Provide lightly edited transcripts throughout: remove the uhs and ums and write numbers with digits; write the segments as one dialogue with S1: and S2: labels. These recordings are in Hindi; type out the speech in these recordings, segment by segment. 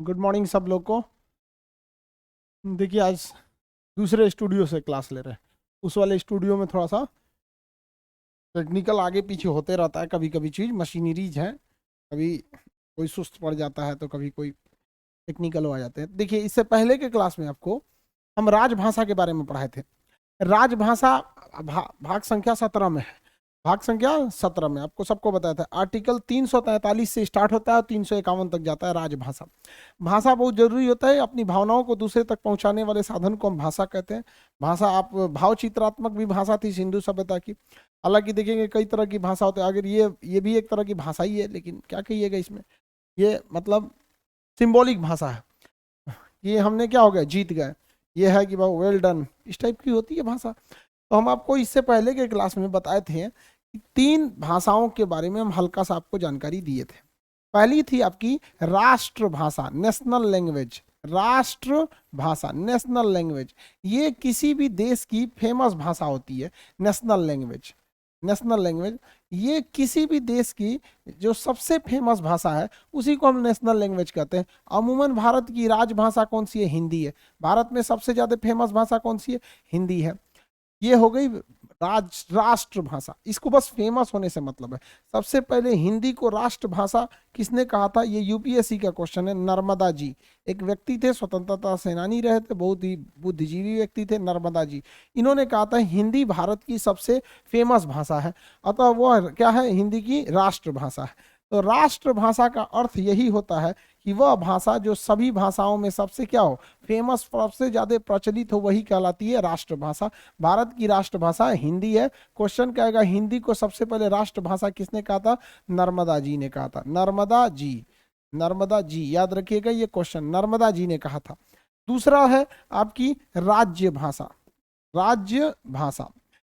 S1: गुड मॉर्निंग सब लोग को। देखिए आज दूसरे स्टूडियो से क्लास ले रहे हैं। उस वाले स्टूडियो में थोड़ा सा टेक्निकल आगे पीछे होते रहता है, कभी कभी चीज़ मशीनरीज है, कभी कोई सुस्त पड़ जाता है तो कभी कोई टेक्निकल हो आ जाते हैं। देखिए इससे पहले के क्लास में आपको हम राजभाषा के बारे में पढ़ाए थे। राजभाषा भाग संख्या 17 में है। भाग संख्या 17 में आपको सबको बताया था, आर्टिकल 343 से स्टार्ट होता है और 351 तक जाता है राजभाषा। भाषा बहुत जरूरी होता है, अपनी भावनाओं को दूसरे तक पहुंचाने वाले साधन को हम भाषा कहते हैं। भाषा आप भाव चित्रात्मक भी भाषा थी सिंधु सभ्यता की। हालांकि देखेंगे कई तरह की भाषा होती है, अगर ये भी एक तरह की भाषा ही है, लेकिन क्या कहिएगा इसमें, ये मतलब सिंबॉलिक भाषा है। ये हमने क्या हो गया, जीत गए, ये है कि भाई वेल डन, इस टाइप की होती है भाषा। तो हम आपको इससे पहले के क्लास में बताए थे कि 3 भाषाओं के बारे में हम हल्का सा आपको जानकारी दिए थे। पहली थी आपकी राष्ट्रभाषा, नेशनल लैंग्वेज। राष्ट्रभाषा, नेशनल लैंग्वेज, ये किसी भी देश की फेमस भाषा होती है। नेशनल लैंग्वेज, नेशनल लैंग्वेज, ये किसी भी देश की जो सबसे फेमस भाषा है उसी को हम नेशनल लैंग्वेज कहते हैं। अमूमन भारत की राजभाषा कौन सी है? हिंदी है। भारत में सबसे ज्यादा फेमस भाषा कौन सी है? हिंदी है। ये हो गई राष्ट्रभाषा। इसको बस फेमस होने से मतलब है। सबसे पहले हिंदी को राष्ट्रभाषा किसने कहा था? ये यूपीएससी का क्वेश्चन है। नर्मदा जी एक व्यक्ति थे, स्वतंत्रता सेनानी रहे थे, बहुत ही बुद्धिजीवी व्यक्ति थे, नर्मदा जी। इन्होंने कहा था हिंदी भारत की सबसे फेमस भाषा है, अतः वह क्या है? हिंदी की राष्ट्रभाषा है। तो राष्ट्रभाषा का अर्थ यही होता है कि वह भाषा जो सभी भाषाओं में सबसे क्या हो, फेमस, सबसे ज्यादा प्रचलित हो, वही कहलाती है राष्ट्रभाषा। भारत की राष्ट्रभाषा हिंदी है। क्वेश्चन क्या आएगा? हिंदी को सबसे पहले राष्ट्रभाषा किसने कहा था? नर्मदा जी ने कहा था। नर्मदा जी, नर्मदा जी, याद रखिएगा ये क्वेश्चन नर्मदा जी ने कहा था। दूसरा है आपकी राज्य भाषा। राज्य भाषा,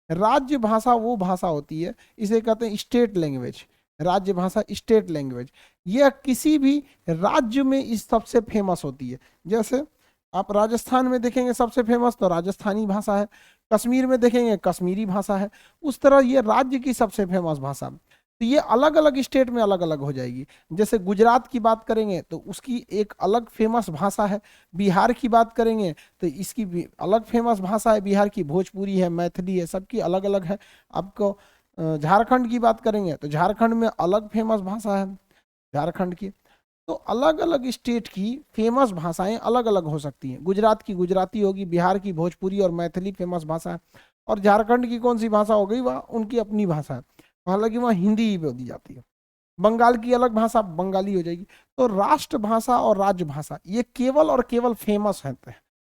S1: राज्य भाषा वो भाषा होती है, इसे कहते हैं स्टेट लैंग्वेज। राज्य भाषा, स्टेट लैंग्वेज, यह किसी भी राज्य में इस सबसे फेमस होती है। जैसे आप राजस्थान में देखेंगे सबसे फेमस तो राजस्थानी भाषा है, कश्मीर में देखेंगे कश्मीरी भाषा है। उस तरह ये राज्य की सबसे फेमस भाषा। तो ये अलग अलग स्टेट में अलग अलग हो जाएगी। जैसे गुजरात की बात करेंगे तो उसकी एक अलग फेमस भाषा है। बिहार की बात करेंगे तो इसकी भी अलग फेमस भाषा है। बिहार की भोजपुरी है, मैथिली है, सबकी अलग अलग है। आपको झारखंड की बात करेंगे तो झारखंड में अलग फेमस भाषा है झारखंड की। तो अलग अलग स्टेट की फेमस भाषाएं अलग अलग हो सकती हैं। गुजरात की गुजराती होगी, बिहार की भोजपुरी और मैथिली फेमस भाषा है, और झारखंड की कौन सी भाषा हो गई? वह उनकी अपनी भाषा है, हालांकि वहाँ हिंदी ही बोली जाती है। बंगाल की अलग भाषा बंगाली हो जाएगी। तो राष्ट्रभाषा और राजभाषा ये केवल और केवल फेमस है,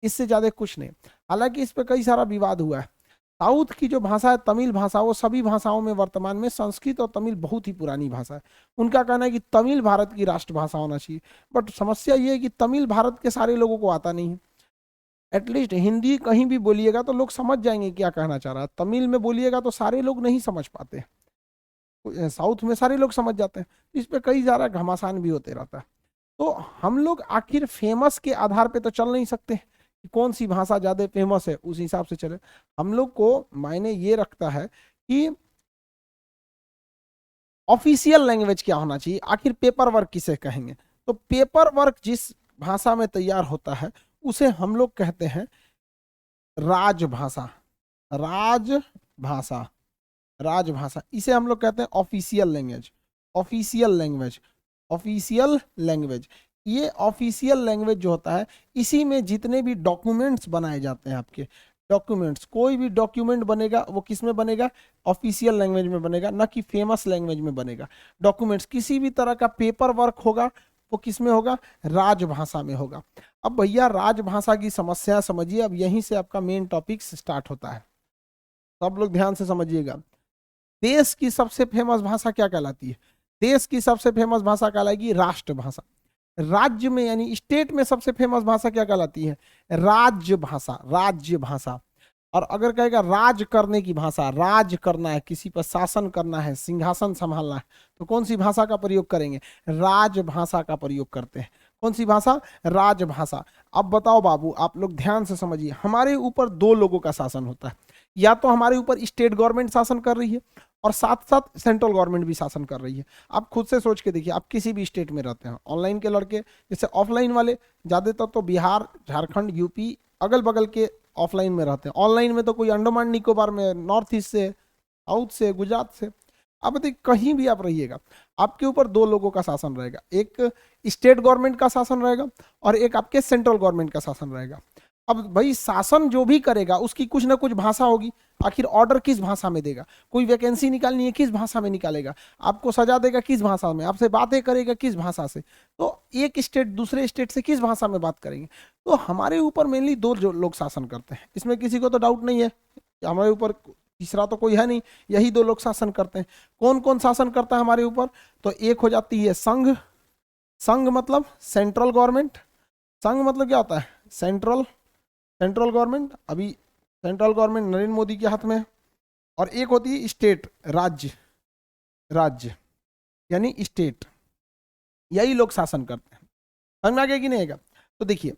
S1: इससे ज्यादा कुछ नहीं। हालांकि इस पर कई सारा विवाद हुआ है। साउथ की जो भाषा है तमिल भाषा, वो सभी भाषाओं में वर्तमान में संस्कृत और तमिल बहुत ही पुरानी भाषा है। उनका कहना है कि तमिल भारत की राष्ट्रभाषा होना चाहिए। बट समस्या ये है कि तमिल भारत के सारे लोगों को आता नहीं है। एटलीस्ट हिंदी कहीं भी बोलिएगा तो लोग समझ जाएंगे क्या कहना चाह रहा है। तमिल में बोलिएगा तो सारे लोग नहीं समझ पाते। साउथ में सारे लोग समझ जाते हैं। इस पे कई सारा घमासान भी होते रहता है। तो हम लोग आखिर फेमस के आधार पे तो चल नहीं सकते कि कौन सी भाषा ज्यादा फेमस है उस हिसाब से चले। हम लोग को मायने ये रखता है कि ऑफिशियल लैंग्वेज क्या होना चाहिए, आखिर पेपर वर्क किसे कहेंगे। तो पेपर वर्क जिस भाषा में तैयार होता है उसे हम लोग कहते हैं राजभाषा। राजभाषा, राजभाषा, इसे हम लोग कहते हैं official language. Official language, official language, ये ऑफिशियल लैंग्वेज जो होता है इसी में जितने भी डॉक्यूमेंट्स बनाए जाते हैं, आपके डॉक्यूमेंट्स, कोई भी डॉक्यूमेंट बनेगा वो किस में बनेगा? ऑफिशियल लैंग्वेज में बनेगा, ना कि फेमस लैंग्वेज में बनेगा। डॉक्यूमेंट्स, किसी भी तरह का पेपर वर्क होगा वो किस में होगा? राजभाषा में होगा। अब भैया राजभाषा की समस्या समझिए, अब यहीं से आपका मेन टॉपिक स्टार्ट होता है। सब लोग ध्यान से समझिएगा। देश की सबसे फेमस भाषा क्या कहलाती है? देश की सबसे फेमस भाषा कहलाएगी राष्ट्रभाषा। राज्य में यानी स्टेट में सबसे फेमस भाषा क्या कहलाती है? राज्य भाषा, राज्य भाषा। और अगर कहेगा राज करने की भाषा, राज करना है, किसी पर शासन करना है, सिंहासन संभालना है, तो कौन सी भाषा का प्रयोग करेंगे? राजभाषा का प्रयोग करते हैं। कौन सी भाषा? राजभाषा। अब बताओ बाबू, आप लोग ध्यान से समझिए, हमारे ऊपर 2 लोगों का शासन होता है। या तो हमारे ऊपर स्टेट गवर्नमेंट शासन कर रही है और साथ साथ सेंट्रल गवर्नमेंट भी शासन कर रही है। आप खुद से सोच के देखिए, आप किसी भी स्टेट में रहते हैं, ऑनलाइन के लड़के, जैसे ऑफलाइन वाले ज़्यादातर तो बिहार, झारखंड, यूपी अगल बगल के ऑफलाइन में रहते हैं। ऑनलाइन में तो कोई अंडमान निकोबार में, नॉर्थ ईस्ट से, साउथ से, गुजरात से। अब देखिए कहीं भी आप रहिएगा, आपके ऊपर दो लोगों का शासन रहेगा, एक स्टेट गवर्नमेंट का शासन रहेगा और एक आपके सेंट्रल गवर्नमेंट का शासन रहेगा। अब भाई शासन जो भी करेगा उसकी कुछ ना कुछ भाषा होगी। आखिर ऑर्डर किस भाषा में देगा, कोई वैकेंसी निकालनी है किस भाषा में निकालेगा, आपको सजा देगा किस भाषा में, आपसे बातें करेगा किस भाषा से, तो एक स्टेट दूसरे स्टेट से किस भाषा में बात करेंगे। तो हमारे ऊपर मेनली दो जो लोग शासन करते हैं, इसमें किसी को तो डाउट नहीं है, हमारे ऊपर तीसरा तो कोई है नहीं, यही दो लोग शासन करते हैं। कौन कौन शासन करता है हमारे ऊपर, तो एक हो जाती है संघ। संघ मतलब सेंट्रल गवर्नमेंट, संघ मतलब क्या होता है, सेंट्रल गवर्नमेंट। अभी सेंट्रल गवर्नमेंट नरेंद्र मोदी के हाथ में है। और एक होती है स्टेट, राज्य यानी स्टेट, यही लोग शासन करते हैं। समझ में आ गया कि नहीं आएगा। तो देखिए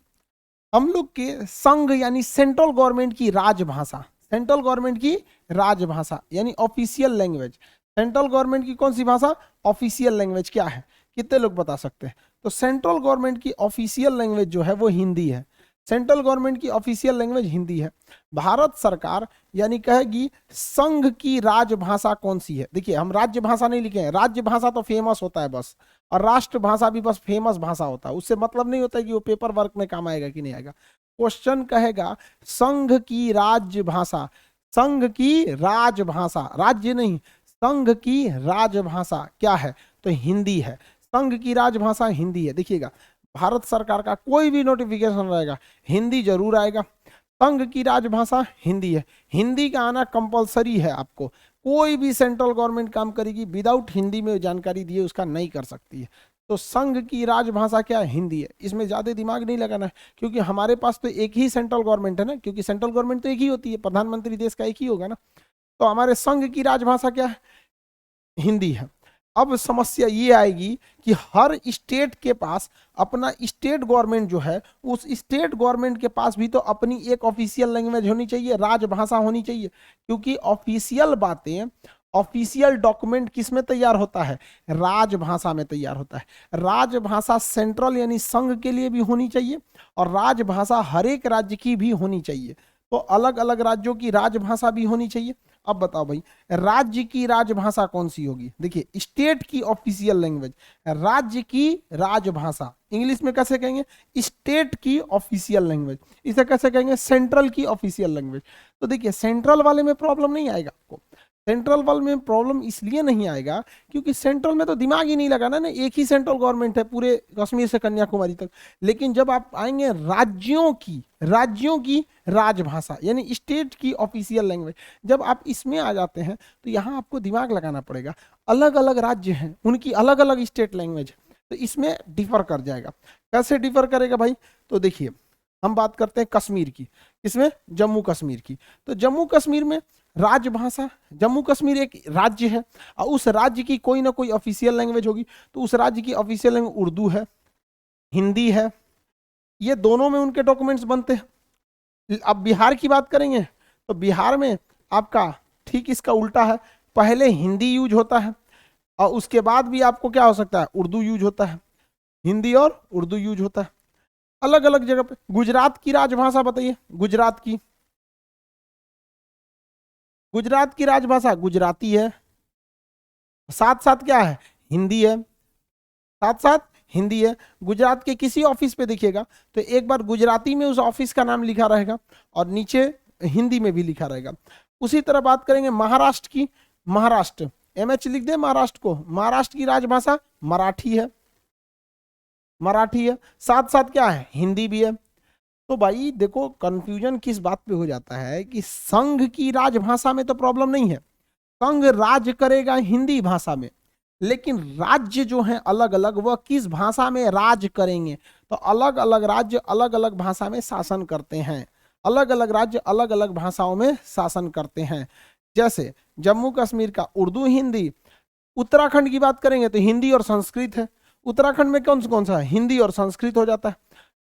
S1: हम लोग के संघ यानी सेंट्रल गवर्नमेंट की राजभाषा, सेंट्रल गवर्नमेंट की राजभाषा यानी ऑफिशियल लैंग्वेज। सेंट्रल गवर्नमेंट की कौन सी भाषा, ऑफिशियल लैंग्वेज क्या है, कितने लोग बता सकते हैं। तो सेंट्रल गवर्नमेंट की ऑफिशियल लैंग्वेज जो है वो हिंदी है। सेंट्रल गवर्नमेंट की ऑफिशियल लैंग्वेज हिंदी है। भारत सरकार यानी कहेगी संघ की राजभाषा कौन सी है। देखिए हम राज्य भाषा नहीं लिखे हैं, राज्य भाषा तो फेमस होता है बस, और राष्ट्र भाषा भी बस फेमस भाषा होता है, उससे मतलब नहीं होता है कि वो पेपर वर्क में काम आएगा कि नहीं आएगा। क्वेश्चन कहेगा संघ की राजभाषा, संघ की राजभाषा, राज्य नहीं, संघ की राजभाषा क्या है, तो हिंदी है। संघ की राजभाषा हिंदी है। देखिएगा भारत सरकार का कोई भी नोटिफिकेशन रहेगा हिंदी जरूर आएगा। संघ की राजभाषा हिंदी है, हिंदी का आना कंपलसरी है आपको। कोई भी सेंट्रल गवर्नमेंट काम करेगी विदाउट हिंदी में जानकारी दिए उसका नहीं कर सकती है। तो संघ की राजभाषा क्या है, हिंदी है। इसमें ज्यादा दिमाग नहीं लगाना है, क्योंकि हमारे पास तो एक ही सेंट्रल गवर्नमेंट है ना, क्योंकि सेंट्रल गवर्नमेंट तो एक ही होती है, प्रधानमंत्री देश का एक ही होगा ना। तो हमारे संघ की राजभाषा क्या है, हिंदी है। अब समस्या ये आएगी कि हर स्टेट के पास अपना स्टेट गवर्नमेंट जो है, उस स्टेट गवर्नमेंट के पास भी तो अपनी एक ऑफिशियल लैंग्वेज होनी चाहिए, राजभाषा होनी चाहिए। क्योंकि ऑफिशियल बातें, ऑफिशियल डॉक्यूमेंट किस में तैयार होता है, राजभाषा में तैयार होता है। राजभाषा सेंट्रल यानी संघ के लिए भी होनी चाहिए और राजभाषा हर एक राज्य की भी होनी चाहिए। तो अलग अलग राज्यों की राजभाषा भी होनी चाहिए। अब बताओ भाई राज्य की राजभाषा कौन सी होगी। देखिए स्टेट की ऑफिशियल लैंग्वेज, राज्य की राजभाषा, इंग्लिश में कैसे कहेंगे, स्टेट की ऑफिशियल लैंग्वेज। इसे कैसे कहेंगे, सेंट्रल की ऑफिशियल लैंग्वेज। तो देखिए सेंट्रल वाले में प्रॉब्लम नहीं आएगा आपको। सेंट्रल वाले में प्रॉब्लम इसलिए नहीं आएगा क्योंकि सेंट्रल में तो दिमाग ही नहीं लगाना ना, एक ही सेंट्रल गवर्नमेंट है पूरे कश्मीर से कन्याकुमारी तक। लेकिन जब आप आएंगे राज्यों की राजभाषा यानी स्टेट की ऑफिशियल लैंग्वेज, जब आप इसमें आ जाते हैं तो यहाँ आपको दिमाग लगाना पड़ेगा। अलग अलग राज्य हैं, उनकी अलग अलग स्टेट लैंग्वेज है, तो इसमें डिफर कर जाएगा। कैसे डिफर करेगा भाई, तो देखिए हम बात करते हैं कश्मीर की, इसमें जम्मू कश्मीर की। तो जम्मू कश्मीर में राजभाषा, जम्मू कश्मीर एक राज्य है और उस राज्य की कोई ना कोई ऑफिशियल लैंग्वेज होगी। तो उस राज्य की ऑफिशियल लैंग्वेज उर्दू है, हिंदी है, ये दोनों में उनके डॉक्यूमेंट्स बनते हैं। अब बिहार की बात करेंगे तो बिहार में आपका ठीक इसका उल्टा है, पहले हिंदी यूज होता है और उसके बाद भी आपको क्या हो सकता है, उर्दू यूज होता है, हिंदी और उर्दू यूज होता है अलग अलग जगह पे। गुजरात की राजभाषा बताइए, गुजरात की राजभाषा गुजराती है, साथ साथ क्या है, हिंदी है, साथ साथ हिंदी है। गुजरात के किसी ऑफिस पे देखिएगा तो एक बार गुजराती में उस ऑफिस का नाम लिखा रहेगा और नीचे हिंदी में भी लिखा रहेगा। उसी तरह बात करेंगे महाराष्ट्र की, महाराष्ट्र MH लिख दे महाराष्ट्र को, महाराष्ट्र की राजभाषा मराठी है, साथ साथ क्या है, हिंदी भी है। तो भाई देखो कंफ्यूजन किस बात पे हो जाता है कि संघ की राजभाषा में तो प्रॉब्लम नहीं है, संघ राज करेगा हिंदी भाषा में, लेकिन राज्य जो है अलग अलग वह किस भाषा में राज करेंगे। तो अलग अलग राज्य अलग अलग भाषा में शासन करते हैं, अलग अलग राज्य अलग अलग भाषाओं में शासन करते हैं। जैसे जम्मू कश्मीर का उर्दू हिंदी, उत्तराखंड की बात करेंगे तो हिंदी और संस्कृत है। उत्तराखंड में कौन सा है, हिंदी और संस्कृत हो जाता है।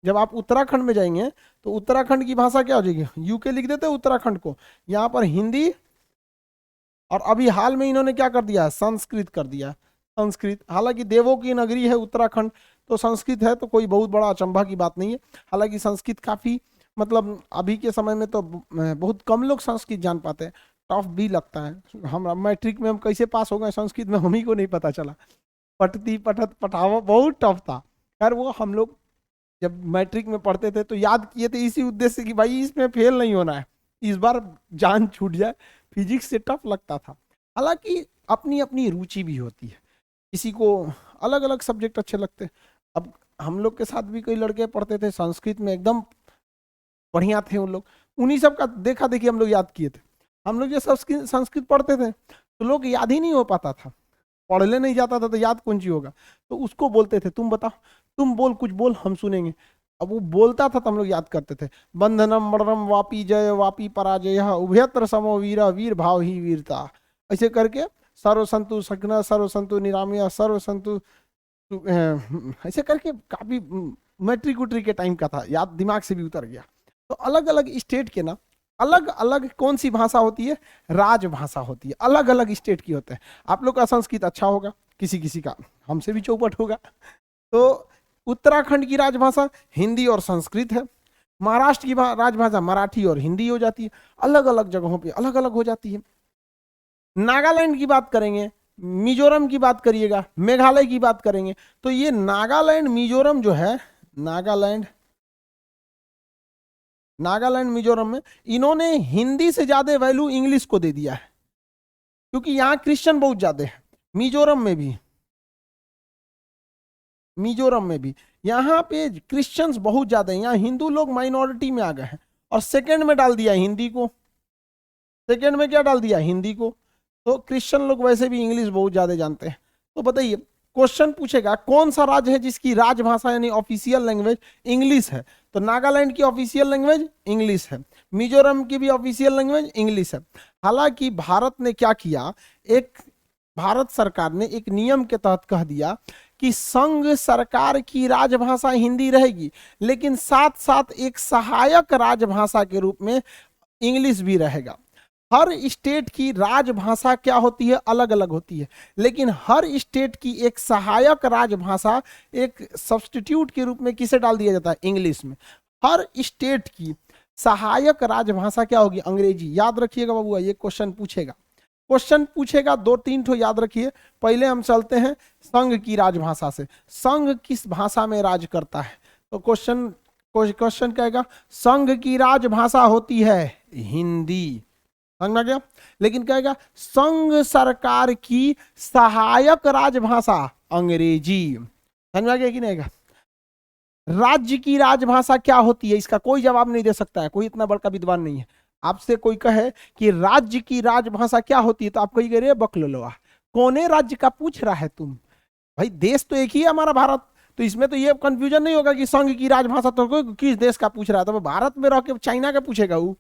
S1: जब आप उत्तराखंड में जाएंगे तो उत्तराखंड की भाषा क्या हो जाएगी, यूके लिख देते हैं उत्तराखंड को, यहाँ पर हिंदी, और अभी हाल में इन्होंने क्या कर दिया, संस्कृत कर दिया, संस्कृत। हालांकि देवों की नगरी है उत्तराखंड, तो संस्कृत है तो कोई बहुत बड़ा अचंभा की बात नहीं है। हालांकि संस्कृत काफी मतलब अभी के समय में तो बहुत कम लोग संस्कृत जान पाते हैं, टफ भी लगता है। हम मैट्रिक में हम कैसे पास हो गए संस्कृत में, हम ही को नहीं पता चला। पठती पठत पठावा बहुत टफ था। खैर वो हम लोग जब मैट्रिक में पढ़ते थे तो याद किए थे इसी उद्देश्य से कि भाई इसमें फेल नहीं होना है, इस बार जान छूट जाए। फिजिक्स से टफ लगता था। हालांकि अपनी अपनी रुचि भी होती है, किसी को अलग अलग सब्जेक्ट अच्छे लगते हैं। अब हम लोग के साथ भी कई लड़के पढ़ते थे संस्कृत में, एकदम बढ़िया थे उन लोग, उन्हीं सब का देखा देखी हम लोग याद किए थे। हम लोग जो संस्कृत पढ़ते थे तो लोग याद ही नहीं हो पाता था, पढ़ने नहीं जाता था तो याद कौन सी होगा। तो उसको बोलते थे तुम बताओ, तुम बोल, कुछ बोल हम सुनेंगे। अब वो बोलता था तो हम लोग याद करते थे। बंधनम मरणम वापी जय वापी पराजय उभयत्र समो वीर वीर भाव ही वीरता, ऐसे करके सर्वसंतु सघ्न सर्वसंतु निरामय सर्वसंतु, ऐसे करके काफी मैट्रिक उट्रिक के टाइम का था, याद दिमाग से भी उतर गया। तो अलग अलग स्टेट के ना अलग अलग कौन सी भाषा होती है, राजभाषा होती है, अलग अलग स्टेट की होते हैं। आप लोग का संस्कृत अच्छा होगा, किसी किसी का हमसे भी चौपट होगा। तो उत्तराखंड की राजभाषा हिंदी और संस्कृत है, महाराष्ट्र की राजभाषा मराठी और हिंदी हो जाती है, अलग अलग जगहों पे अलग अलग हो जाती है। नागालैंड की बात करेंगे, मिजोरम की बात करिएगा, मेघालय की बात करेंगे, तो ये नागालैंड मिजोरम जो है, नागालैंड मिजोरम में इन्होंने हिंदी से ज्यादा वैल्यू इंग्लिश को दे दिया है, क्योंकि यहाँ क्रिश्चियन बहुत ज्यादा है। मिजोरम में भी यहाँ पे क्रिश्चियंस बहुत ज्यादा है, यहाँ हिंदू लोग माइनॉरिटी में आ गए हैं। और सेकंड में डाल दिया हिंदी को, सेकंड में क्या डाल दिया, हिंदी को। तो क्रिश्चियन लोग वैसे भी इंग्लिश बहुत ज्यादा जानते हैं। तो बताइए क्वेश्चन पूछेगा कौन सा राज्य है जिसकी राजभाषा यानी ऑफिशियल लैंग्वेज इंग्लिश है, तो नागालैंड की ऑफिशियल लैंग्वेज इंग्लिश है, मिजोरम की भी ऑफिशियल लैंग्वेज इंग्लिश है। हालांकि भारत ने क्या किया, भारत सरकार ने एक नियम के तहत कह दिया कि संघ सरकार की राजभाषा हिंदी रहेगी, लेकिन साथ साथ एक सहायक राजभाषा के रूप में इंग्लिश भी रहेगा। हर स्टेट की राजभाषा क्या होती है, अलग अलग होती है, लेकिन हर स्टेट की एक सहायक राजभाषा एक सब्स्टिट्यूट के रूप में किसे डाल दिया जाता है, इंग्लिश में। हर स्टेट की सहायक राजभाषा क्या होगी, अंग्रेजी। याद रखिएगा बाबू, ये क्वेश्चन पूछेगा 2-3 ठो याद रखिए। पहले हम चलते हैं संघ की राजभाषा से, संघ किस भाषा में राज करता है। तो क्वेश्चन कहेगा संघ की राजभाषा होती है हिंदी, समझ में आ गया। लेकिन कहेगा संघ सरकार की सहायक राजभाषा अंग्रेजी, समझ में आ गया कि नहीं। राज्य की राजभाषा क्या होती है, इसका कोई जवाब नहीं दे सकता है, कोई इतना बड़का विद्वान नहीं है। आपसे कोई कहे कि राज्य की राजभाषा क्या होती है तो आप कहिए रे बकलोलवा, कौने राज्य का पूछ रहा है तुम, भाई देश तो एक ही है हमारा भारत। तो इसमें तो ये कंफ्यूजन नहीं होगा कि संघ की राजभाषा तो कोई किस देश का पूछ रहा है, तो भारत में रह के चाइना का पूछेगा वो।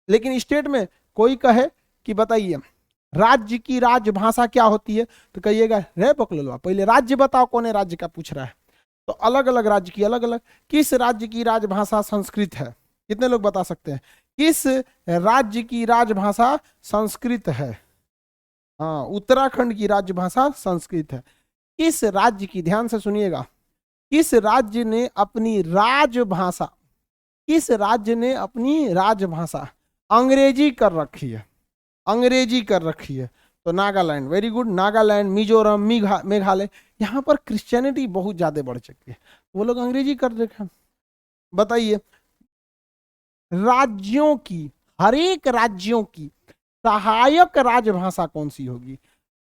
S1: लेकिन स्टेट में कोई कहे कि बताइए राज्य की राजभाषा क्या होती है, तो कहिएगा रे बकलोलवा पहले राज्य बताओ, कौन राज्य का पूछ रहा है। तो अलग अलग राज्य की अलग अलग, किस राज्य की राजभाषा संस्कृत है, कितने लोग बता सकते हैं किस राज्य की राजभाषा संस्कृत है। हाँ, उत्तराखंड की राजभाषा संस्कृत है। किस राज्य की, ध्यान से सुनिएगा, किस राज्य ने अपनी राजभाषा अंग्रेजी कर रखी है, तो नागालैंड, वेरी गुड, नागालैंड, मिजोरम, मेघालय, यहाँ पर क्रिश्चियनिटी बहुत ज्यादा बढ़ चुकी है, वो लोग अंग्रेजी कर रखे। बताइए राज्यों की, हर एक राज्यों की सहायक राजभाषा कौन सी होगी,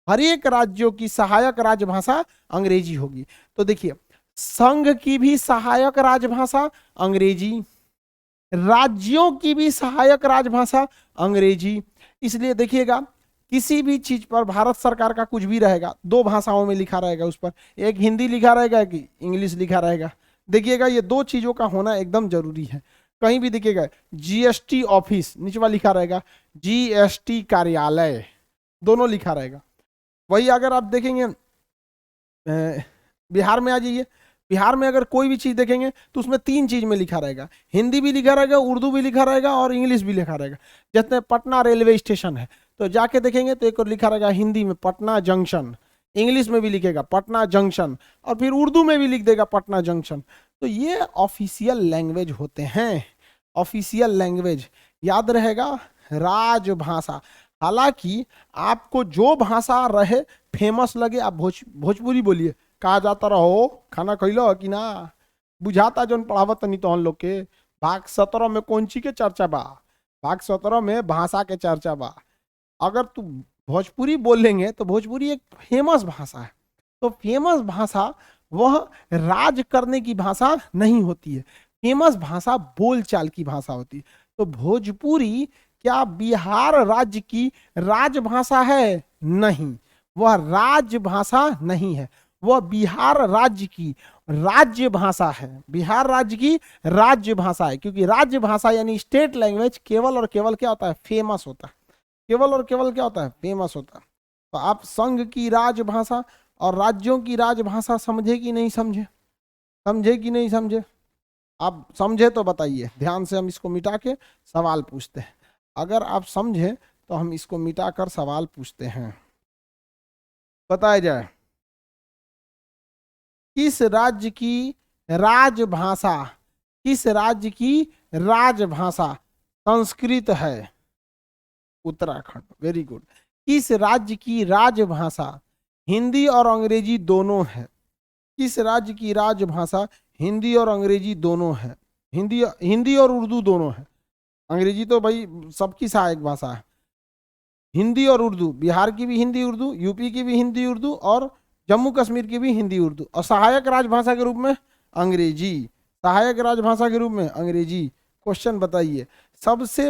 S1: हर एक राज्यों की सहायक राजभाषा अंग्रेजी होगी। तो देखिए संघ की भी सहायक राजभाषा अंग्रेजी, राज्यों की भी सहायक राजभाषा अंग्रेजी। इसलिए देखिएगा किसी भी चीज पर भारत सरकार का कुछ भी रहेगा, 2 भाषाओं में लिखा रहेगा उस पर, एक हिंदी लिखा रहेगा कि इंग्लिश लिखा रहेगा। देखिएगा ये 2 चीजों का होना एकदम जरूरी है। कहीं भी देखिएगा जीएसटी ऑफिस निचवा लिखा रहेगा, जीएसटी कार्यालय दोनों लिखा रहेगा। वही अगर आप देखेंगे बिहार में आ जाइए बिहार में अगर कोई भी चीज देखेंगे तो उसमें 3 चीज में लिखा रहेगा, हिंदी भी लिखा रहेगा, उर्दू भी लिखा रहेगा और इंग्लिश भी लिखा रहेगा। जैसे पटना रेलवे स्टेशन है तो जाके देखेंगे तो एक और लिखा रहेगा हिंदी में पटना जंक्शन, इंग्लिश में भी लिखेगा पटना जंक्शन और फिर उर्दू में भी लिख देगा पटना जंक्शन। तो ये ऑफिशियल लैंग्वेज होते हैं, ऑफिशियल लैंग्वेज याद रहेगा, राजभाषा। हालांकि आपको जो भाषा रहे फेमस लगे आप भोजपुरी बोलिए, कहा जाता रहो खाना खैलो कि ना, बुझाता जोन पढ़ावत नहीं तो हम लोग के। भाग 17 में कौन ची के चर्चा बा, भाग 17 में भाषा के चर्चा बा। अगर तू भोजपुरी बोलेंगे तो भोजपुरी एक फेमस भाषा है, तो फेमस भाषा वह राज करने की भाषा नहीं होती है, फेमस भाषा बोलचाल की भाषा होती है। तो भोजपुरी क्या बिहार राज्य की राजभाषा है? नहीं, वह राजभाषा नहीं है, वह बिहार राज्य की राज्य भाषा है, बिहार राज्य की राज्य भाषा है। क्योंकि राज्य भाषा यानी स्टेट लैंग्वेज केवल और केवल क्या होता है? फेमस होता है, केवल और केवल क्या होता है? फेमस होता है। तो आप संघ की राजभाषा और राज्यों की राजभाषा समझे कि नहीं समझे? समझे कि नहीं समझे? आप समझे तो बताइए, ध्यान से हम इसको मिटा के सवाल पूछते हैं। अगर आप समझे तो हम इसको मिटा कर सवाल पूछते हैं। बताया जाए किस राज्य की राजभाषा, किस राज्य की राजभाषा संस्कृत है? Uttarakhand, very good. किस राज्य की राजभाषा हिंदी और अंग्रेजी दोनों है? किस राज्य की राजभाषा हिंदी और अंग्रेजी दोनों है? हिंदी और उर्दू दोनों है, अंग्रेजी तो भाई सबकी सहायक भाषा है। हिंदी और उर्दू, बिहार की भी हिंदी उर्दू, यूपी की भी हिंदी उर्दू और जम्मू कश्मीर की भी हिंदी उर्दू, और सहायक राजभाषा के रूप में अंग्रेजी, सहायक राजभाषा के रूप में अंग्रेजी। क्वेश्चन बताइए, सबसे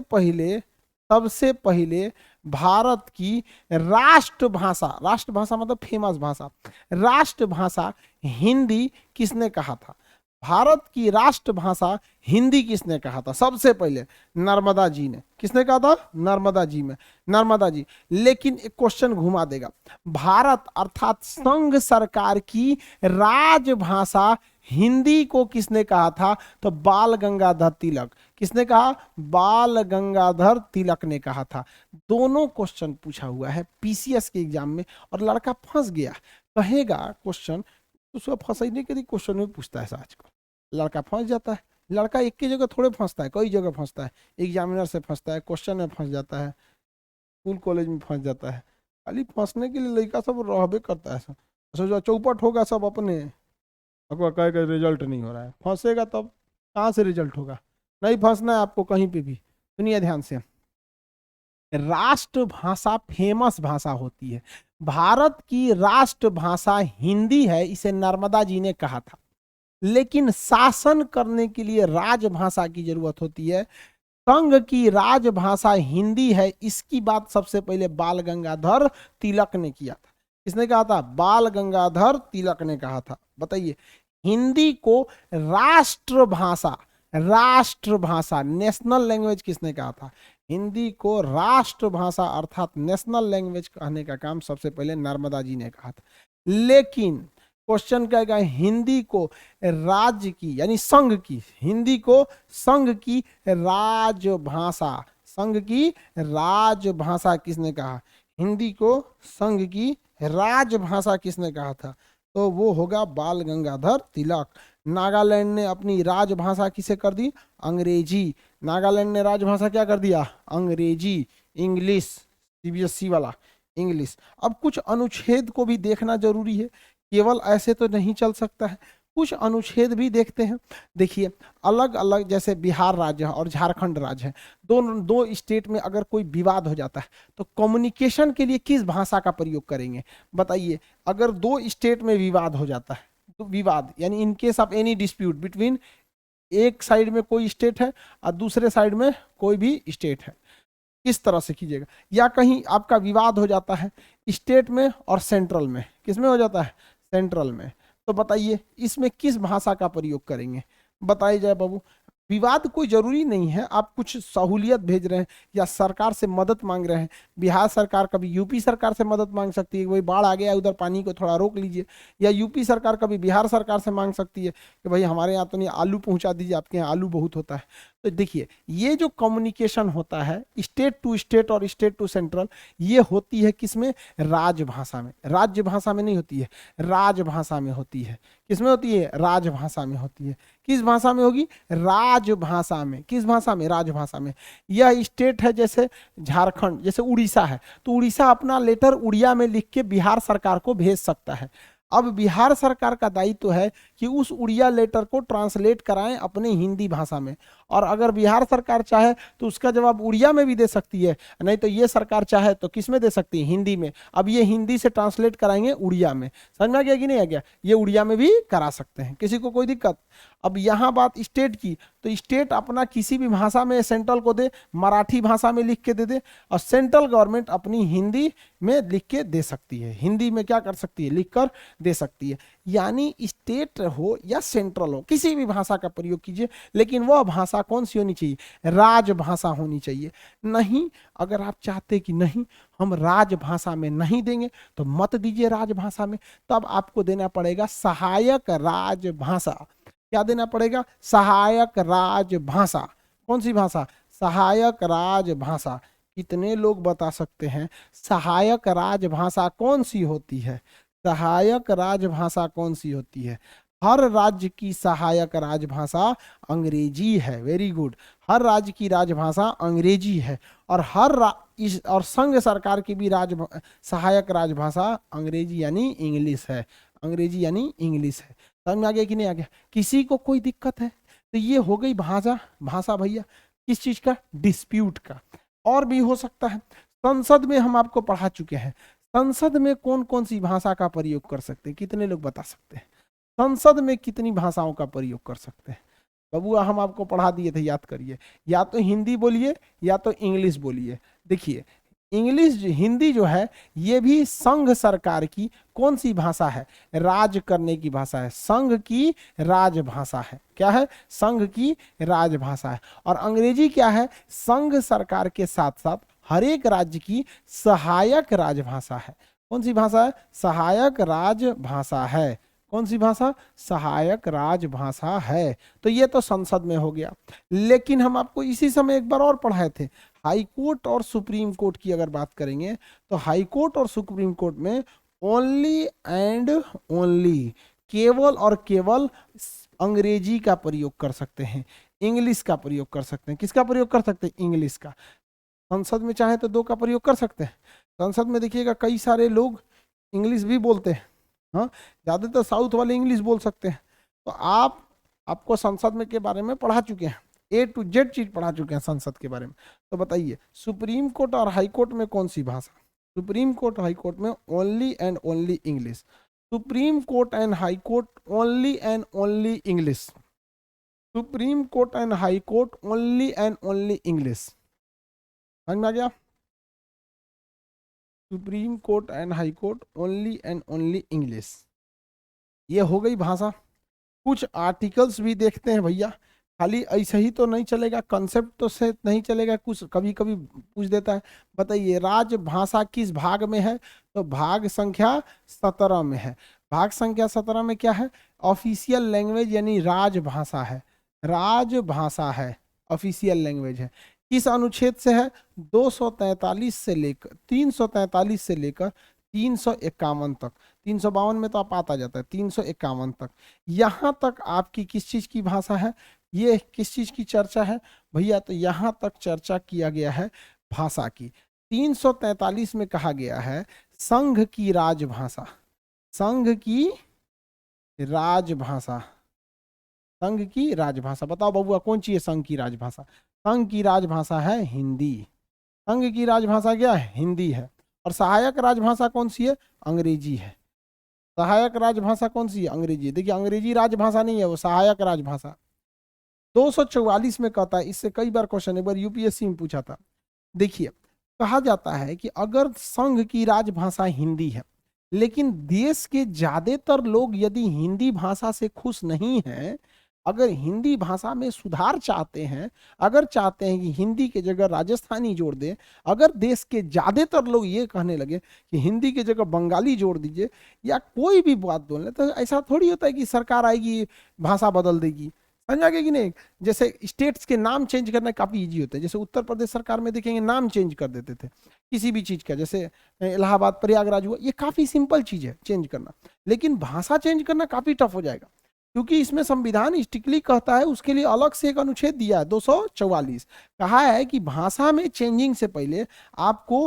S1: पहले भारत की राष्ट्रभाषा, राष्ट्रभाषा मतलब फेमस भाषा, राष्ट्रभाषा हिंदी किसने कहा था? भारत की राष्ट्रभाषा हिंदी किसने कहा था? सबसे पहले नर्मदा जी ने। किसने कहा था? नर्मदा जी में, नर्मदा जी। लेकिन एक क्वेश्चन घुमा देगा, भारत अर्थात संघ सरकार की राजभाषा हिंदी को किसने कहा था? तो बाल गंगाधर तिलक। किसने कहा? बाल गंगाधर तिलक ने कहा था। दोनों क्वेश्चन पूछा हुआ है पीसीएस के एग्जाम में, और लड़का फंस गया, कहेगा क्वेश्चन उसको फंसने के लिए क्वेश्चन में पूछता है। आजकल लड़का फंस जाता है, लड़का एक ही जगह थोड़े फंसता है, कई जगह फंसता है, एग्जामिनर से फंसता है, क्वेश्चन में फंस जाता है, स्कूल कॉलेज में फंस जाता है। खाली फंसने के लिए लड़का सब रहबे करता है, सोचो चौपट होगा सब अपने, आपका कहे का रिजल्ट नहीं हो रहा है, फंसेगा तब कहाँ से रिजल्ट होगा? नहीं फंसना है आपको कहीं पे भी। सुनिए ध्यान से, राष्ट्रभाषा फेमस भाषा होती है, भारत की राष्ट्रभाषा हिंदी है, इसे नर्मदा जी ने कहा था। लेकिन शासन करने के लिए राजभाषा की जरूरत होती है, संघ की राजभाषा हिंदी है, इसकी बात सबसे पहले बाल गंगाधर तिलक ने किया था। किसने कहा था? बाल गंगाधर तिलक ने कहा था। बताइए, हिंदी को राष्ट्रभाषा, राष्ट्रभाषा नेशनल लैंग्वेज किसने कहा था? हिंदी को राष्ट्रभाषा अर्थात नेशनल लैंग्वेज कहने का काम सबसे पहले नर्मदा जी ने कहा था। लेकिन क्वेश्चन क्या है, हिंदी को राज्य की यानी संघ की, हिंदी को संघ की राजभाषा, संघ की राजभाषा किसने कहा? हिंदी को संघ की राजभाषा किसने कहा था? तो वो होगा बाल गंगाधर तिलक। नागालैंड ने अपनी राजभाषा किसे कर दी? अंग्रेजी। नागालैंड ने राजभाषा क्या कर दिया? अंग्रेजी, इंग्लिश, सीबीएसई वाला इंग्लिश। अब कुछ अनुच्छेद को भी देखना जरूरी है, केवल ऐसे तो नहीं चल सकता है, कुछ अनुच्छेद भी देखते हैं। देखिए, अलग अलग जैसे बिहार राज्य है और झारखंड राज्य है, दो स्टेट में अगर कोई विवाद हो जाता है तो कम्युनिकेशन के लिए किस भाषा का प्रयोग करेंगे? बताइए, अगर दो स्टेट में विवाद हो जाता है तो विवाद यानी in case of any dispute between, एक साइड में कोई स्टेट है और दूसरे साइड में कोई भी स्टेट है, किस तरह से कीजिएगा? या कहीं आपका विवाद हो जाता है स्टेट में और सेंट्रल में, किसमें हो जाता है? सेंट्रल में। तो बताइए इसमें किस भाषा का प्रयोग करेंगे? बताइए जाए बाबू। विवाद कोई जरूरी नहीं है, आप कुछ सहूलियत भेज रहे हैं या सरकार से मदद मांग रहे हैं, बिहार सरकार कभी यूपी सरकार से मदद मांग सकती है, वही बाढ़ आ गया उधर पानी को थोड़ा रोक लीजिए, या यूपी सरकार कभी बिहार सरकार से मांग सकती है कि भाई हमारे यहाँ तो नहीं आलू पहुंचा दीजिए, आपके यहाँ आलू बहुत होता है। तो देखिए ये जो कम्युनिकेशन होता है स्टेट टू स्टेट और स्टेट टू सेंट्रल, ये होती है किसमें, राजभाषा में, राज्य भाषा में नहीं होती है, राजभाषा में होती है। किसमें होती है, राजभाषा में होती है। किस भाषा में होगी, राजभाषा में। किस भाषा में, राजभाषा में। यह स्टेट है जैसे झारखंड, जैसे उड़ीसा है, तो उड़ीसा अपना लेटर उड़िया में लिख के बिहार सरकार को भेज सकता है। अब बिहार सरकार का दायित्व है कि उस उड़िया लेटर को ट्रांसलेट कराएं अपने हिंदी भाषा में, और अगर बिहार सरकार चाहे तो उसका जवाब उड़िया में भी दे सकती है, नहीं तो ये सरकार चाहे तो किस में दे सकती है, हिंदी में। अब ये हिंदी से ट्रांसलेट कराएंगे उड़िया में, समझ में आ गया कि नहीं आ गया, ये उड़िया में भी करा सकते हैं, किसी को कोई दिक्कत। अब यहाँ बात स्टेट की, तो स्टेट अपना किसी भी भाषा में सेंट्रल को दे, मराठी भाषा में लिख के दे दे, और सेंट्रल गवर्नमेंट अपनी हिंदी में लिख के दे सकती है, हिंदी में क्या कर सकती है, लिख कर दे सकती है। यानी स्टेट हो या सेंट्रल हो, किसी भी भाषा का प्रयोग कीजिए, लेकिन वह भाषा कौन सी होनी चाहिए, राजभाषा होनी चाहिए। नहीं, अगर आप चाहते कि नहीं हम राजभाषा में नहीं देंगे तो मत दीजिए राजभाषा में, तब आपको देना पड़ेगा सहायक राजभाषा। क्या देना पड़ेगा, सहायक राजभाषा। कौन सी भाषा, सहायक राजभाषा। कितने लोग बता सकते हैं सहायक राजभाषा कौन सी होती है, सहायक राजभाषा कौन सी होती है। हर राज्य की सहायक राजभाषा अंग्रेजी है, वेरी गुड, हर राज्य की राजभाषा अंग्रेजी है, और और संघ सरकार की भी सहायक राजभाषा अंग्रेजी यानी इंग्लिश है, अंग्रेजी यानी इंग्लिश है। समझ में आ गया कि नहीं आ गया, किसी को कोई दिक्कत है। तो ये हो गई भाषा भैया, किस चीज का, डिस्प्यूट का। और भी हो सकता है, संसद में हम आपको पढ़ा चुके हैं, संसद में कौन कौन सी भाषा का प्रयोग कर सकते हैं, कितने लोग बता सकते हैं, संसद में कितनी भाषाओं का प्रयोग कर सकते हैं। बबुआ हम आपको पढ़ा दिए थे, याद करिए, या तो हिंदी बोलिए या तो इंग्लिश बोलिए। देखिए इंग्लिश हिंदी जो है ये भी संघ सरकार की कौन सी भाषा है, राज करने की भाषा है, संघ की राजभाषा है। क्या है, संघ की राजभाषा है। और अंग्रेजी क्या है, संघ सरकार के साथ साथ हर एक राज्य की सहायक राजभाषा है। कौन सी भाषा है, सहायक राजभाषा है। कौन सी भाषा, सहायक राजभाषा है। तो ये तो संसद में हो गया। लेकिन हम आपको इसी समय एक बार और पढ़ाए थे, हाई कोर्ट और सुप्रीम कोर्ट की अगर बात करेंगे तो हाई कोर्ट और सुप्रीम कोर्ट में ओनली एंड ओनली, केवल और केवल अंग्रेजी का प्रयोग कर सकते हैं, इंग्लिश का प्रयोग कर सकते हैं। किसका प्रयोग कर सकते हैं, इंग्लिश का। संसद में चाहे तो दो का प्रयोग कर सकते हैं। संसद में देखिएगा कई सारे लोग इंग्लिश भी बोलते हैं, हाँ, ज्यादातर साउथ वाले इंग्लिश बोल सकते हैं। तो आपको संसद में के बारे में पढ़ा चुके हैं, A to Z चीज पढ़ा चुके हैं संसद के बारे में। तो बताइए सुप्रीम कोर्ट और हाई कोर्ट में कौन सी भाषा, सुप्रीम कोर्ट हाई कोर्ट में only and only English, supreme court and high court only and only English, supreme court and high court only and only English. समझ में आ गया, supreme court and high court only and only English. ये हो गई भाषा। कुछ आर्टिकल्स भी देखते हैं भैया, खाली ऐसे ही तो नहीं चलेगा, कंसेप्ट तो से नहीं चलेगा, कुछ कभी कभी पूछ देता है बताइए राजभाषा किस भाग में है, तो भाग संख्या 17 में है। भाग संख्या 17 में क्या है, ऑफिशियल लैंग्वेज यानी राजभाषा है, राजभाषा है, ऑफिशियल लैंग्वेज है। किस अनुच्छेद से है, 243 से लेकर 343 से लेकर 351 तक, 352 में तो आप आता जाता है, 351 तक, यहाँ तक आपकी किस चीज की भाषा है, ये किस चीज की चर्चा है भैया, तो यहाँ तक चर्चा किया गया है भाषा की। 343 में कहा गया है संघ की राजभाषा, संघ की राजभाषा, संघ की राजभाषा। बताओ बबुआ कौन सी है संघ की राजभाषा, संघ की राजभाषा है हिंदी, संघ की राजभाषा क्या है, हिंदी है। और सहायक राजभाषा कौन सी है, अंग्रेजी है। सहायक राजभाषा कौन सी है, अंग्रेजी। देखिए अंग्रेजी राजभाषा नहीं है, वो सहायक राजभाषा। 244 में कहता है, इससे कई बार क्वेश्चन, एक बार यूपीएससी में पूछा था। देखिए कहा जाता है कि अगर संघ की राजभाषा हिंदी है, लेकिन देश के ज्यादातर लोग यदि हिंदी भाषा से खुश नहीं हैं अगर हिंदी भाषा में सुधार चाहते हैं, अगर चाहते हैं कि हिंदी के जगह राजस्थानी जोड़ दें, अगर देश के ज्यादातर लोग ये कहने लगे कि हिंदी की जगह बंगाली जोड़ दीजिए या कोई भी बात बोल, तो ऐसा थोड़ी होता है कि सरकार आएगी भाषा बदल देगी। समझा गया कि नहीं? जैसे स्टेट्स के नाम चेंज करना काफी इजी होता है। जैसे उत्तर प्रदेश सरकार में देखेंगे नाम चेंज कर देते थे किसी भी चीज का, जैसे इलाहाबाद प्रयागराज हुआ, ये काफी सिंपल चीज है चेंज करना। लेकिन भाषा चेंज करना काफी टफ हो जाएगा, क्योंकि इसमें संविधान स्ट्रिक्टली कहता है, उसके लिए अलग से एक अनुच्छेद दिया है 244, कहा है कि भाषा में चेंजिंग से पहले आपको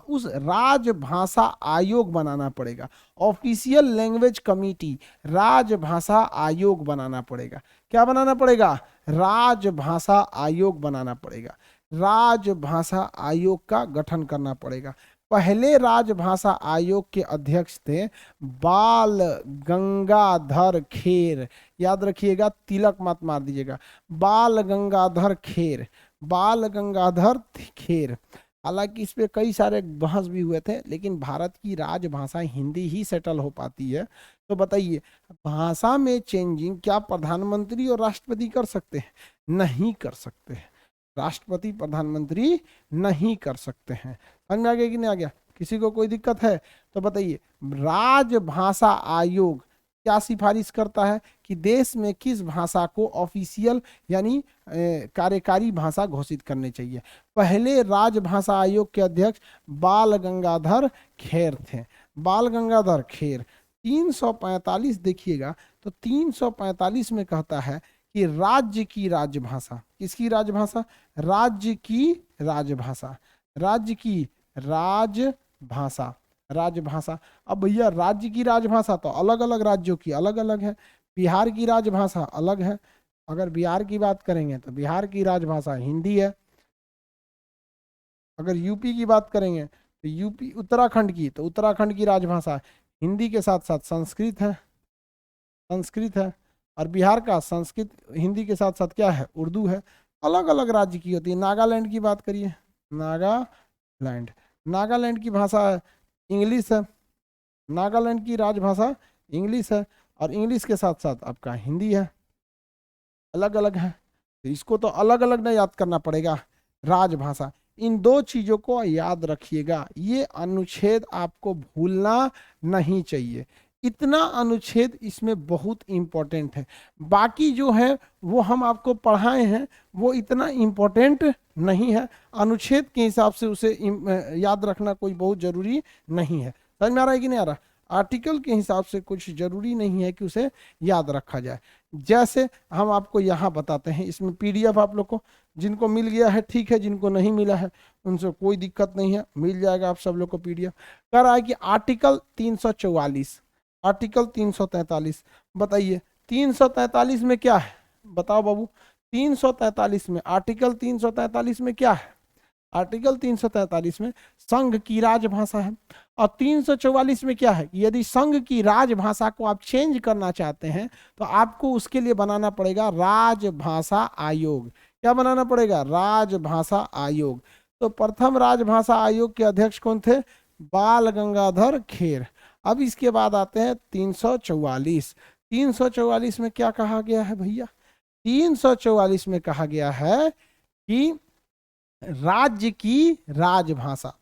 S1: उस राजभाषा आयोग बनाना पड़ेगा, ऑफिशियल लैंग्वेज कमिटी, राजभाषा आयोग बनाना पड़ेगा। क्या बनाना पड़ेगा? राजभाषा आयोग बनाना पड़ेगा। राजभाषा आयोग का गठन करना पड़ेगा। पहले राजभाषा आयोग के अध्यक्ष थे बाल गंगाधर खेर। याद रखिएगा, तिलक मत मार दीजिएगा। बाल गंगाधर खेर, बाल गंगाधर खेर। हालांकि इस पे कई सारे बहस भी हुए थे, लेकिन भारत की राजभाषा हिंदी ही सेटल हो पाती है। तो बताइए, भाषा में चेंजिंग क्या प्रधानमंत्री और राष्ट्रपति कर सकते हैं? नहीं कर सकते हैं। राष्ट्रपति प्रधानमंत्री नहीं कर सकते हैं। समझ में आ गया कि नहीं आ गया? किसी को कोई दिक्कत है तो बताइए। राजभाषा आयोग क्या सिफारिश करता है कि देश में किस भाषा को ऑफिशियल यानी कार्यकारी भाषा घोषित करनी चाहिए। पहले राजभाषा आयोग के अध्यक्ष बाल गंगाधर खेर थे। बाल गंगाधर खेर 345 देखिएगा, तो 345 में कहता है कि राज्य की राजभाषा, किसकी राजभाषा? राज्य की राजभाषा, राज्य की राजभाषा, राजभाषा। अब भैया राज्य की राजभाषा तो अलग अलग राज्यों की अलग अलग है। बिहार की राजभाषा अलग है। अगर बिहार की बात करेंगे तो बिहार की राजभाषा हिंदी है। अगर यूपी की बात करेंगे तो यूपी, उत्तराखंड की तो उत्तराखंड की राजभाषा हिंदी के साथ साथ संस्कृत है, संस्कृत है। और बिहार का संस्कृत हिंदी के साथ साथ क्या है? उर्दू है। अलग अलग राज्य की होती है। नागालैंड की बात करिए, नागालैंड, नागालैंड की भाषा इंग्लिश है। नागालैंड की राजभाषा इंग्लिश है, और इंग्लिश के साथ साथ आपका हिंदी है। अलग अलग है, तो इसको तो अलग अलग नहीं याद करना पड़ेगा। राजभाषा, इन दो चीजों को याद रखिएगा। ये अनुच्छेद आपको भूलना नहीं चाहिए। इतना अनुच्छेद इसमें बहुत इंपॉर्टेंट है। बाकी जो है वो हम आपको पढ़ाए हैं, वो इतना इंपॉर्टेंट नहीं है। अनुच्छेद के हिसाब से उसे याद रखना कोई बहुत जरूरी नहीं है। समझ में आ रहा है कि नहीं आ रहा? आर्टिकल के हिसाब से कुछ जरूरी नहीं है कि उसे याद रखा जाए। जैसे हम आपको यहाँ बताते हैं, इसमें पीडीएफ आप लोग को जिनको मिल गया है ठीक है, जिनको नहीं मिला है उनसे कोई दिक्कत नहीं है, मिल जाएगा आप सब लोग को पीडीएफ। कह रहा है कि आर्टिकल 344, आर्टिकल 343, बताइए 343 में क्या है? बताओ बाबू, 343 में, आर्टिकल 343 में क्या है? आर्टिकल 343 में संघ की राजभाषा है। और 344 में क्या है? यदि संघ की राजभाषा को आप चेंज करना चाहते हैं तो आपको उसके लिए बनाना पड़ेगा राजभाषा आयोग। क्या बनाना पड़ेगा? राजभाषा आयोग। तो प्रथम राजभाषा आयोग के अध्यक्ष कौन थे? बाल गंगाधर खेर। अब इसके बाद आते हैं 344। 344 में क्या कहा गया है भैया? 344 में कहा गया है कि राज्य की राजभाषा,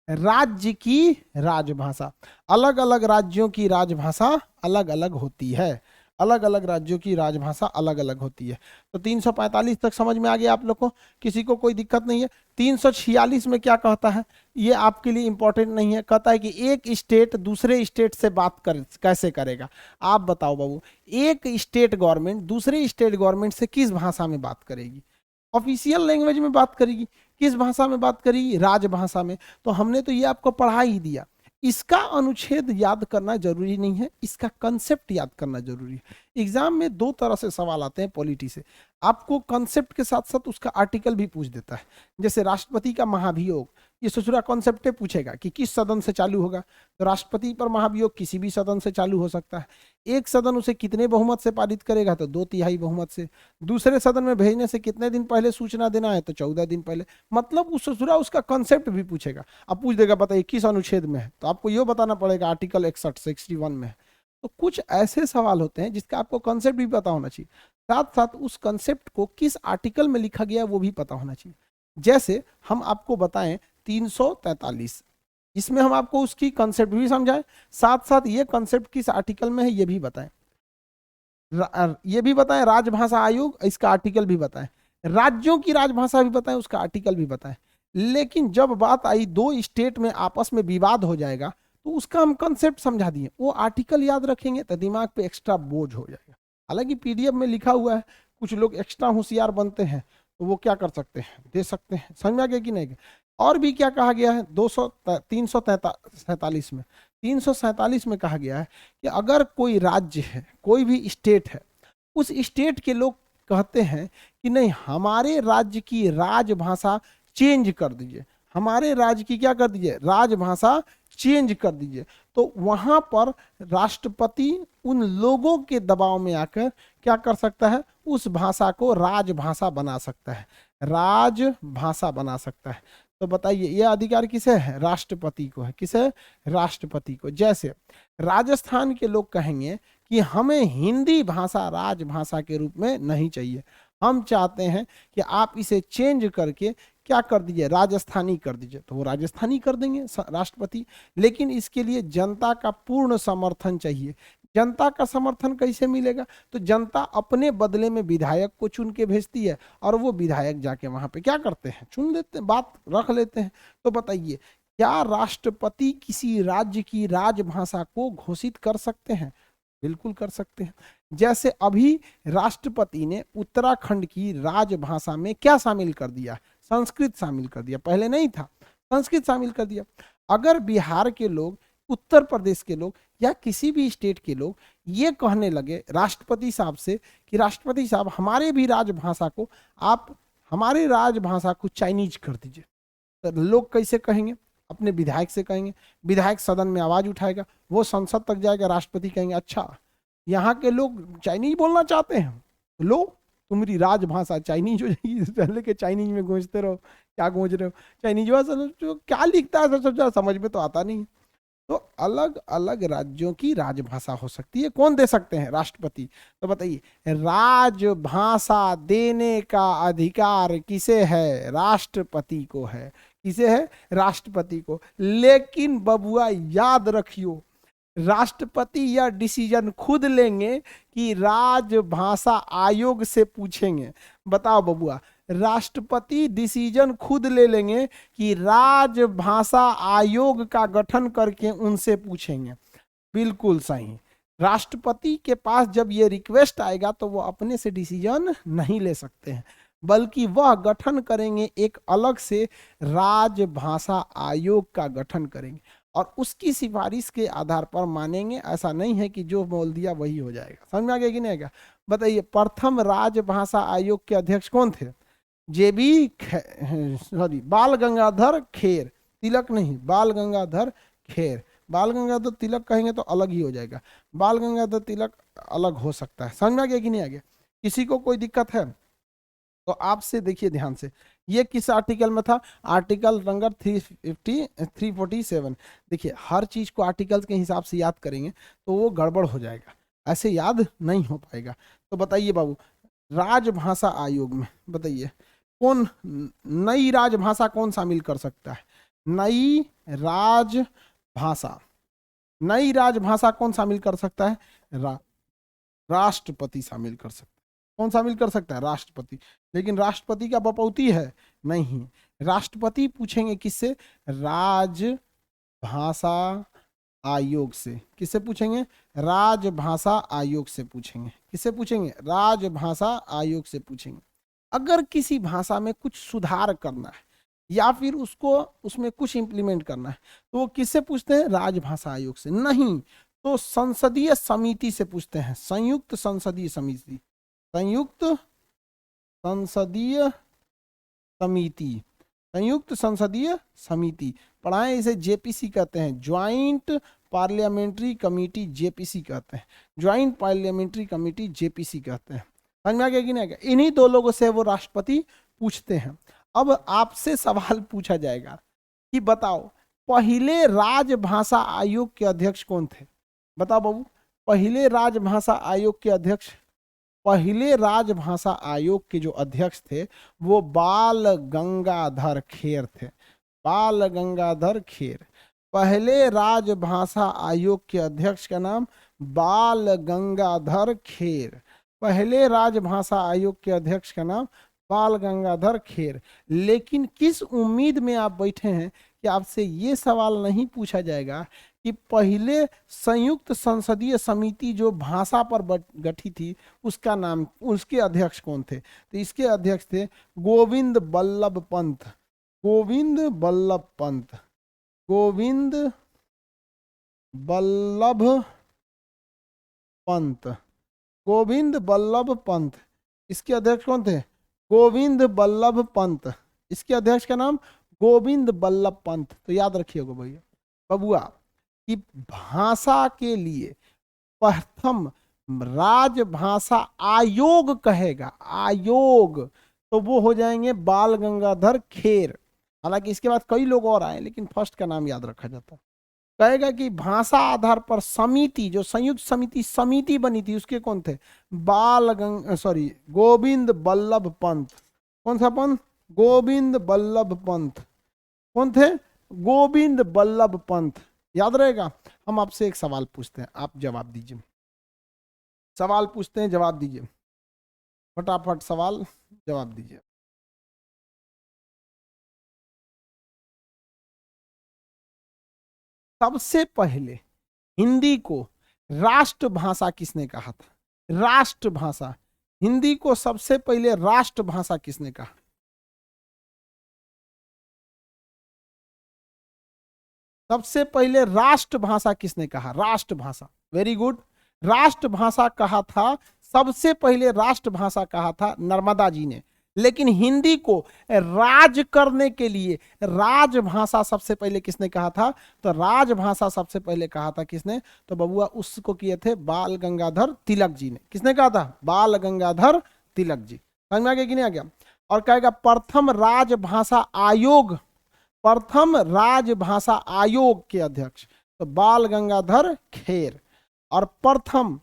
S1: राज्य की राजभाषा, अलग अलग राज्यों की राजभाषा अलग अलग होती है। अलग अलग राज्यों की राजभाषा अलग अलग होती है। तो 345 तक समझ में आ गया आप लोग को? किसी को कोई दिक्कत नहीं है? 346 में क्या कहता है? ये आपके लिए इंपॉर्टेंट नहीं है। कहता है कि एक स्टेट दूसरे स्टेट से बात कैसे करेगा? आप बताओ बाबू, एक स्टेट गवर्नमेंट दूसरे स्टेट गवर्नमेंट से किस भाषा में बात करेगी? ऑफिशियल लैंग्वेज में बात करेगी। किस भाषा में बात करेगी? राजभाषा में। तो हमने तो ये आपको पढ़ा ही दिया। इसका अनुच्छेद याद करना जरूरी नहीं है, इसका कंसेप्ट याद करना जरूरी है। एग्जाम में दो तरह से सवाल आते हैं पॉलिटी से। आपको कंसेप्ट के साथ साथ उसका आर्टिकल भी पूछ देता है। जैसे राष्ट्रपति का महाभियोग, ये ससुरा कॉन्सेप्ट पूछेगा कि किस सदन से चालू होगा। तो राष्ट्रपति पर महाभियोग किसी भी सदन से चालू हो सकता है। एक सदन उसे कितने बहुमत से पारित करेगा? तो 2/3 बहुमत से। दूसरे सदन में भेजने से कितने दिन पहले सूचना देना है? तो 14 दिन पहले। मतलब उस ससुरा उसका कंसेप्ट भी पूछेगा। अब पूछ देगा बताइए किस अनुच्छेद में है, तो आपको ये बताना पड़ेगा आर्टिकल 61 में है। तो कुछ ऐसे सवाल होते हैं जिसका आपको कंसेप्ट भी पता होना चाहिए, साथ साथ उस कंसेप्ट को किस आर्टिकल में लिखा गया है वो भी पता होना चाहिए। जैसे हम आपको बताएं 343, इसमें हम आपको उसकी कंसेप्ट भी समझाएं, साथ साथ ये कंसेप्ट किस आर्टिकल में है ये भी बताएं। ये भी बताएं राजभाषा आयोग, इसका आर्टिकल भी बताएं, राज्यों की राजभाषा भी बताएं, उसका आर्टिकल भी बताएं। लेकिन जब बात आई दो स्टेट में आपस में विवाद हो जाएगा तो उसका हम कंसेप्ट समझा दिए, वो आर्टिकल याद रखेंगे तो दिमाग पे एक्स्ट्रा बोझ हो जाएगा। हालांकि पीडीएफ में लिखा हुआ है, कुछ लोग एक्स्ट्रा होशियार बनते हैं तो वो क्या कर सकते हैं, दे सकते हैं। समझ में आ गया कि नहीं? और भी क्या कहा गया है 347 में, 347 में कहा गया है कि अगर कोई राज्य है, कोई भी स्टेट है, उस स्टेट के लोग कहते हैं कि नहीं हमारे राज्य की राजभाषा चेंज कर दीजिए, हमारे राज्य की क्या कर दीजिए, राजभाषा चेंज कर दीजिए, तो वहां पर राष्ट्रपति उन लोगों के दबाव में आकर क्या कर सकता है, उस भाषा को राजभाषा बना सकता है, राजभाषा बना सकता है। तो बताइए यह अधिकार किसे है, राष्ट्रपति को है। किसे? राष्ट्रपति को। जैसे राजस्थान के लोग कहेंगे कि हमें हिंदी भाषा राजभाषा के रूप में नहीं चाहिए, हम चाहते हैं कि आप इसे चेंज करके क्या कर दीजिए, राजस्थानी कर दीजिए, तो वो राजस्थानी कर देंगे राष्ट्रपति। लेकिन इसके लिए जनता का पूर्ण समर्थन चाहिए। जनता का समर्थन कैसे मिलेगा? तो जनता अपने बदले में विधायक को चुन के भेजती है और वो विधायक जाके वहां पे क्या करते हैं, चुन लेते हैं, बात रख लेते हैं। तो बताइए क्या राष्ट्रपति किसी राज्य की राजभाषा को घोषित कर सकते हैं? बिल्कुल कर सकते हैं। जैसे अभी राष्ट्रपति ने उत्तराखंड की राजभाषा में क्या शामिल कर दिया, संस्कृत शामिल कर दिया, पहले नहीं था, संस्कृत शामिल कर दिया। अगर बिहार के लोग, उत्तर प्रदेश के लोग या किसी भी स्टेट के लोग ये कहने लगे राष्ट्रपति साहब से कि राष्ट्रपति साहब हमारे भी राजभाषा को आप, हमारी राजभाषा को चाइनीज कर दीजिए, तो लोग कैसे कहेंगे? अपने विधायक से कहेंगे, विधायक सदन में आवाज उठाएगा, वो संसद तक जाएगा, राष्ट्रपति कहेंगे अच्छा यहाँ के लोग चाइनीज बोलना चाहते हैं, लो तुम्हारी राजभाषा चाइनीज हो जाएगी, पहले के चाइनीज में गूंजते रहो, क्या गूंज रहे हो, चाइनीज जो क्या लिखता है सब समझ में तो आता नहीं। तो अलग अलग राज्यों की राजभाषा हो सकती है, कौन दे सकते हैं? राष्ट्रपति। तो बताइए राजभाषा देने का अधिकार किसे है? राष्ट्रपति को है। किसे है? राष्ट्रपति को। लेकिन बबुआ याद रखियो, राष्ट्रपति यह डिसीजन खुद लेंगे कि राजभाषा आयोग से पूछेंगे? बताओ बबुआ, राष्ट्रपति डिसीजन खुद ले लेंगे कि राजभाषा आयोग का गठन करके उनसे पूछेंगे? बिल्कुल सही। राष्ट्रपति के पास जब ये रिक्वेस्ट आएगा तो वो अपने से डिसीजन नहीं ले सकते हैं, बल्कि वह गठन करेंगे, एक अलग से राजभाषा आयोग का गठन करेंगे और उसकी सिफारिश के आधार पर मानेंगे। ऐसा नहीं है कि जो बोल दिया वही हो जाएगा। समझ में आ गया कि नहीं आएगा? बताइए प्रथम राजभाषा आयोग के अध्यक्ष कौन थे? बाल गंगाधर खेर, तिलक नहीं, बाल गंगाधर खेर। बाल गंगाधर तिलक कहेंगे तो अलग ही हो जाएगा, बाल गंगाधर तिलक अलग हो सकता है। समझ में आ गया कि नहीं आ गया? किसी को कोई दिक्कत है तो आपसे देखिए ध्यान से, ये किस आर्टिकल में था? Article number 347। देखिए हर चीज को आर्टिकल के हिसाब से याद करेंगे तो वो गड़बड़ हो जाएगा, ऐसे याद नहीं हो पाएगा। तो बताइए बाबू, राजभाषा आयोग में बताइए कौन नई राजभाषा कौन शामिल कर सकता है? नई राजभाषा, नई राजभाषा कौन शामिल कर सकता है? राष्ट्रपति शामिल कर सकता है। कौन शामिल कर सकता है? राष्ट्रपति। लेकिन राष्ट्रपति का बपौती है? नहीं। राष्ट्रपति पूछेंगे किससे? राजभाषा आयोग से। किससे पूछेंगे? राजभाषा आयोग से पूछेंगे। किससे पूछेंगे? राजभाषा आयोग से पूछेंगे। अगर किसी भाषा में कुछ सुधार करना है या फिर उसको उसमें कुछ इंप्लीमेंट करना है तो वो किससे पूछते हैं? राजभाषा आयोग से। नहीं तो संसदीय समिति से पूछते हैं, संयुक्त संसदीय समिति, संयुक्त संसदीय समिति, संयुक्त संसदीय समिति। पढ़ाएं, इसे जेपीसी कहते हैं, ज्वाइंट पार्लियामेंट्री कमेटी, जेपीसी कहते हैं, ज्वाइंट पार्लियामेंट्री कमेटी जेपीसी कहते हैं। समझ में आ गया कि नहीं आ गया? इन्हीं दो लोगों से वो राष्ट्रपति पूछते हैं। अब आपसे सवाल पूछा जाएगा कि बताओ पहले राजभाषा आयोग के अध्यक्ष कौन थे? बताओ बाबू, पहले राजभाषा आयोग के अध्यक्ष, पहले राजभाषा आयोग के जो अध्यक्ष थे वो बाल गंगाधर खेर थे। बाल गंगाधर खेर, पहले राजभाषा आयोग के अध्यक्ष का नाम बाल गंगाधर खेर। पहले राजभाषा आयोग के अध्यक्ष का नाम बाल गंगाधर खेर। लेकिन किस उम्मीद में आप बैठे हैं कि आपसे ये सवाल नहीं पूछा जाएगा कि पहले संयुक्त संसदीय समिति जो भाषा पर गठित थी उसका नाम, उसके अध्यक्ष कौन थे? तो इसके अध्यक्ष थे गोविंद बल्लभ पंत। गोविंद बल्लभ पंत, गोविंद बल्लभ पंत, गोविंद बल्लभ पंत। इसके अध्यक्ष कौन थे? गोविंद बल्लभ पंत। इसके अध्यक्ष का नाम गोविंद बल्लभ पंत। तो याद रखिएगा भैया बबुआ कि भाषा के लिए प्रथम राजभाषा आयोग कहेगा, आयोग, तो वो हो जाएंगे बाल गंगाधर खेर। हालांकि इसके बाद कई लोग और आए लेकिन फर्स्ट का नाम याद रखा जाता है। कहेगा कि भाषा आधार पर समिति, जो संयुक्त समिति बनी थी उसके कौन थे? गोविंद बल्लभ पंत। कौन सा पंत? गोविंद बल्लभ पंत। कौन थे? गोविंद बल्लभ पंत। याद रहेगा। हम आपसे एक सवाल पूछते हैं, आप जवाब दीजिए। सवाल पूछते हैं, जवाब दीजिए, फटाफट सवाल जवाब दीजिए। सबसे पहले हिंदी को राष्ट्रभाषा किसने कहा था? राष्ट्रभाषा, हिंदी को सबसे पहले राष्ट्रभाषा किसने कहा? सबसे पहले राष्ट्रभाषा किसने कहा? राष्ट्रभाषा, वेरी गुड। राष्ट्रभाषा कहा था, सबसे पहले राष्ट्रभाषा कहा था नर्मदा जी ने। लेकिन हिंदी को राज करने के लिए राजभाषा सबसे पहले किसने कहा था? तो राजभाषा सबसे पहले कहा था किसने? तो बबुआ उसको किए थे बाल गंगाधर तिलक जी ने। किसने कहा था? बाल गंगाधर तिलक जी। समझ में आ गया कि नहीं आ गया? और कहेगा प्रथम राजभाषा आयोग, प्रथम राजभाषा आयोग के अध्यक्ष तो बाल गंगाधर खेर। और प्रथम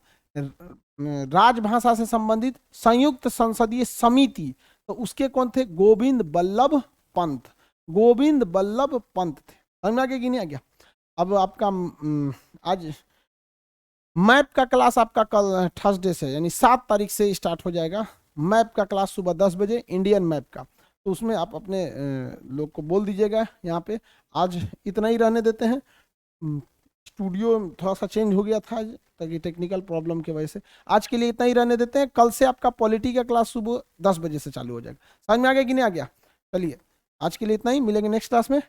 S1: राजभाषा से संबंधित संयुक्त संसदीय समिति तो उसके कौन थे? गोविंद बल्लभ पंत। गोविंद बल्लभ पंत थे। समझ में आ गया कि नहीं आ गया? अब आपका आज मैप का क्लास आपका कल थर्सडे से यानी 7 तारीख से स्टार्ट हो जाएगा। मैप का क्लास सुबह 10 बजे, इंडियन मैप का। तो उसमें आप अपने लोग को बोल दीजिएगा यहाँ पे आज इतना ही रहने देते हैं। स्टूडियो थोड़ा सा चेंज हो गया था ताकि टेक्निकल प्रॉब्लम की वजह से। आज के लिए इतना ही रहने देते हैं। कल से आपका पॉलिटी का क्लास सुबह 10 बजे से चालू हो जाएगा। समझ में आ गया कि नहीं आ गया? चलिए आज के लिए इतना ही, मिलेंगे नेक्स्ट क्लास में।